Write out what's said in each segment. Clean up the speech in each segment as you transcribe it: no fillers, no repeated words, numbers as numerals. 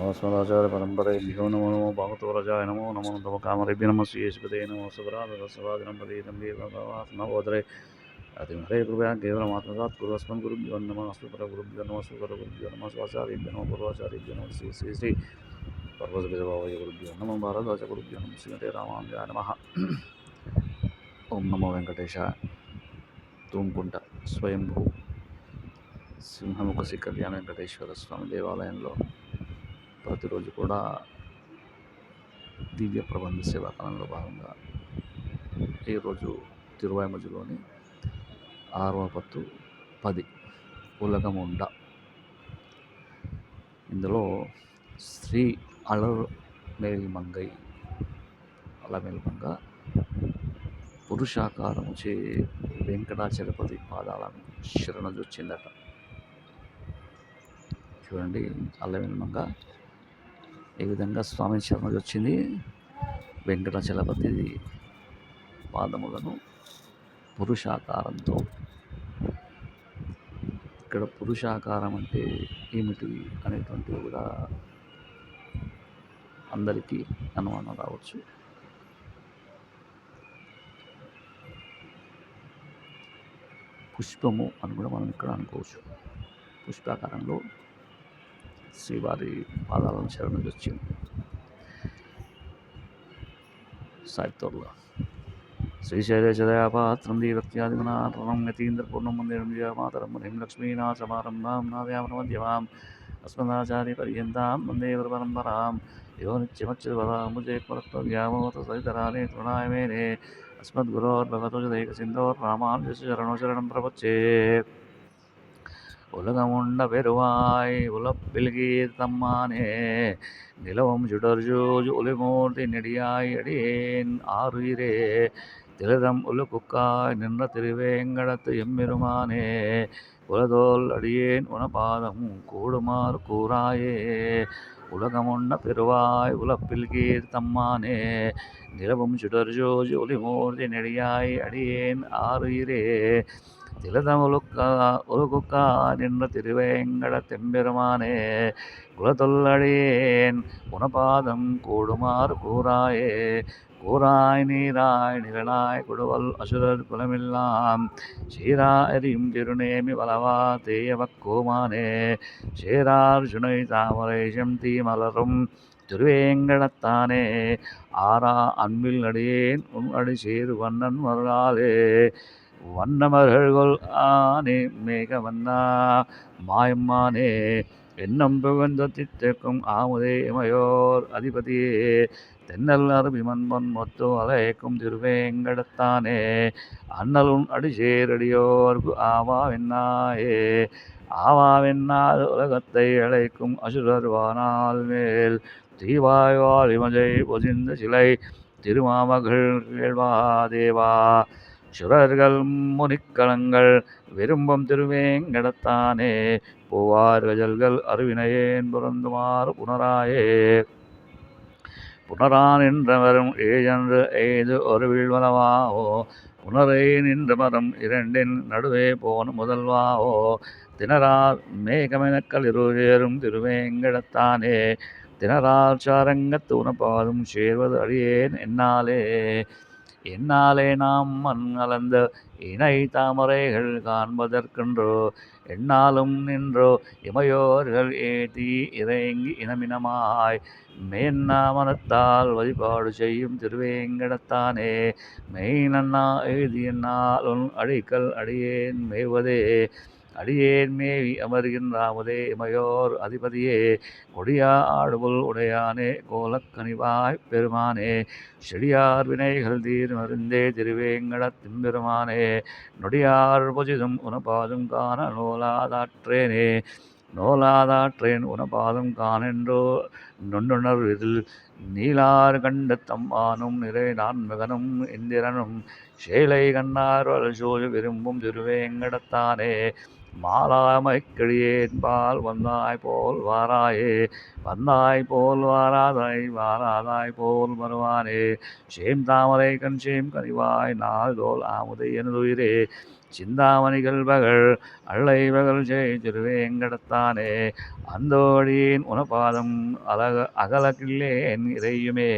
अस्मदाचार्य परंपरे भ्यो नमो नमो भागवतोराजाय नमो नमो नमो कामरेभ्य नमः श्रीयस्पते नमो सुभराधस्वादिनपदे नवोदरे अतिमहरे कृपया केवलमात्मसात् कुर्वस्मन् गुरुभ्यो नमः अस्मद्गुरुभ्यो नमः सुगुरुभ्यो नमः स्वाचार्येभ्यो नमः पूर्वाचार्येभ्यो नमः श्री श्री श्री पर्वतपितृभ्यो गुरुभ्यो नमः भारद्वाज गुरुभ्यो नमः श्रीमते रामानुजाय नमः ओम नमो वेंकटेशाय తూంకుంట స్వయంభూ సింహముఖ కళ్యాణ వెంకటేశ్వర స్వామి దేవాలయంలో ప్రతిరోజు కూడా దివ్య ప్రబంధ సేవాకాలంలో భాగంగా ఈరోజు తిరువాయిమజులోని 6వ పత్తు 10 ఉలగముండ. ఇందులో శ్రీ అలమేల్మంగై అలమేల్మంగ పురుషాకారము చే వెంకటాచలపతి పాదాలను శరణజొచ్చిందట. చూడండి, అల్లమేల్మంగ ఏ విధంగా స్వామి శరణజొచ్చింది. వెంకటాచలపతి పాదములను పురుషాకారంతో. ఇక్కడ పురుషాకారం అంటే ఏమిటి అనేటువంటివి కూడా అందరికీ అనుమానం రావచ్చు. పుష్పము అని కూడా మనం ఇక్కడ అనుకోవచ్చు. పుష్పాకారంలో శ్రీవారి పాదాలను శరణజొచ్చింది. సాహిత్యంలో శ్రీశైలేశదయాపాత్రం దీవత్యాదిగుణార్ణం యతీంద్రపూర్ణం మందిరం విజయమాతరం మునిం లక్ష్మీనాథసమారంభాం నాదయామనమధ్యమాం అస్మదాచార్యపర్యంతాం వందే గురుపరంపరాం యో నిత్యమచ్యుతపదాంబుజైర్మరుత్వవ్యామోహత సవితరాలే తృణాయ మేనే அஸ்மத்குரோர்பகவதோஜதைகசிந்தோர் ராமானுஜஸ்ய சரணம் பிரபச்சே. உலகமுண்ட பெருவாய் உலப்பில்கீர் தம்மானே நிலவும் சுடர்ஜோஜ் ஒளிமூர்த்தி நெடியாய் அடியேன் ஆறுயிரே திலதம் உலகுக்காய் நின்ற திருவேங்கடத்து எம்பெருமானே உலதோல் அடியேன் உனபாதம் கூடுமாறு கூறாயே. உலகமுண்ட பெருவாய் உலப்பில்கீர் தம்மானே நிலவும் சுடர்ஜோஜ் ஒளிமூர்த்தி நெடியாய் அடியேன் ஆறுயிரே திலதம் உலகுக்கா நின்ற திருவேங்கட தெம்பெருமானே குலதொல்லடியேன் உனபாதம் கூடுமாறு கூறாயே. கூறாய் நீராய் நிழலாய் குடுவல் அசுரர் குலமெல்லாம் சீராரியும் திருநேமி வளவா தேயவக்கோமானே சேரார் சுனை தாமரை செம்தி மலரும் திருவேங்கடத்தானே ஆரா அன்பில் அடியேன் உன் அடி சேரு வண்ணன் மருளாலே. வண்ணமர்கள்கொள் ஆனே மேக வண்ணா மாயம்மானே என்னும் புகழ்ந்த தித்திக்கும் ஆமுதே இமையோர் அதிபதியே தென்னல் அருபிமன்பன் மொத்து அலைக்கும் திருவேங்கடத்தானே அண்ணலுன் அடிசேரடியோர்க்கு ஆவாவென்னாயே. ஆவாவென்னாது உலகத்தை அழைக்கும் அசுரர் வானால் மேல் தீவாய்வால் இமஜை பொதிந்த சிலை திருமாமகள் கேள்வாதேவா சுரர்கள் முனிக்களங்கள் விரும்பும் திருவேங்கடத்தானே பூவார் கஜல்கள் அருவினையேன் புறந்துமாறு புனராயே. புனரான் என்றவரும் ஏழென்று எய்து ஒரு வீழ்வளவாவோ புனரை நின்ற மரம் இரண்டின் நடுவே போன முதல்வாவோ திணறார் மேகமெனக்கள் இருளேறும் திருவேங்கடத்தானே திணறார் சாரங்கத்து உனப்பாதும் சேர்வது அடியேன் என்னாலே. என்னாலே நாம் மண் கலந்த இணை தாமரைகள் காண்பதற்கென்றோ என்னாலும் நின்றோ இமையோர்கள் ஏத்தி இறங்கி இனமினமாய் மேன்னா மனத்தால் வழிபாடு செய்யும் திருவேங்கடத்தானே மெய் நன்னா எழுதியன்னால் உன் அடிக்கல் அடியேன் மேய்வதே. அடியேன் மேவி அமர்கின்றாமதே இமையோர் அதிபதியே கொடியா ஆடுபுல் உடையானே கோலக்கனிவாய் பெருமானே செடியார் வினைகள் தீர் மருந்தே திருவேங்கடத் திம்பெருமானே நொடியார் பொசிதும் உனபாதும் காண நோலாதாற்றேனே. நோலாதாற்றேன் உனபாதம் காணென்றோ நொண்டுணர்வில் நீலார் கண்ட தம்மானும் நிறை நான்மகனும் இந்திரனும் சேலை கண்ணார் சோழ விரும்பும் திருவேங்கடத்தானே மாலாமைக் கிழியேன்பால் வந்தாய் போல் வாராயே வந்தாய் போல் வாராதாய் வாராதாய் போல் வருவானே சேம்தாமரை கண் சேம் கனிவாய் நாள்தோல் ஆமுதை எனதுயிரே சிந்தாமணிகள் பகல் அள்ளை பகல் செய் திருவேங்கடத்தானே அந்தோழியேன் உனபாதம் அகலகில்லேன் இறையுமே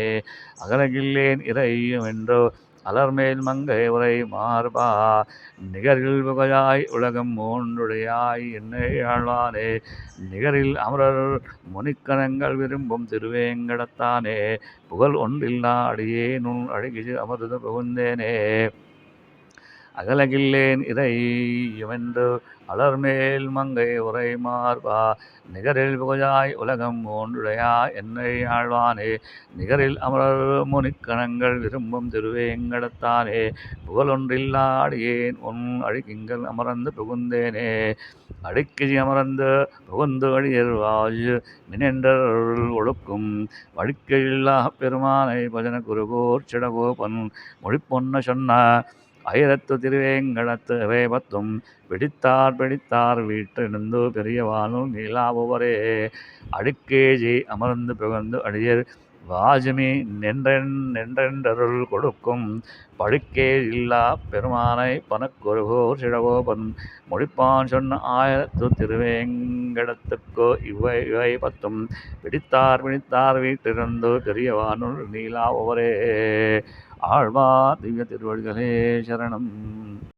அகலகில்லேன் இறையும் என்றோ அலர்மேல் மங்கை உரை மார்பா நிகரில் புகழாய் உலகம் மூன்றுடையாய் என்னை ஆழ்வானே நிகரில் அமரர் முனிக்கணங்கள் விரும்பும் திருவேங்கடத்தானே புகழ் ஒன்றில்லா அடியே நுண் அழகிது அமர்ந்து புகுந்தேனே அகலகில்லேன் இறையுமென்று அலர்மேல் மங்கை உரை மார்பா நிகரில் புகழாய் உலகம் மூன்றுடையா என்னை ஆழ்வானே நிகரில் அமரர் முனிக்கணங்கள் விரும்பும் திருவேங்கடத்தானே புகழொன்றில்லா அடியேன் உன் அழிக்கிங்கள் அமர்ந்து புகுந்தேனே அடிக்கிஜி அமர்ந்து புகுந்து அடியர் வாஜு மினென்றருள் ஒழுக்கும் வழிக்கையில்லா பெருமானை பஜன குருகோர் சிடகோபன் மொழிப்பொன்ன சொன்ன ஆயிரத்து திருவேங்கடத்து வேபத்தும் பிடித்தார் வீட்டிருந்து பெரியவானும் நீலாவுவரே அடுக்கேஜி அமர்ந்து புகழ்ந்து அடியர் வாஜுமி நின்றென்றருள் கொடுக்கும் படுக்கே இல்லா பெருமானை பனக்குருகோர் சிடகோபன் மொழிப்பான் சொன்ன ஆயிரத்து திருவேங்கடத்துக்கோ இவை பத்தும் பிடித்தார் வீட்டிருந்து பெரியவானுள் நீலாவுவரே ஆழ்வார் திவ்ய திருவடிகளே சரணம்.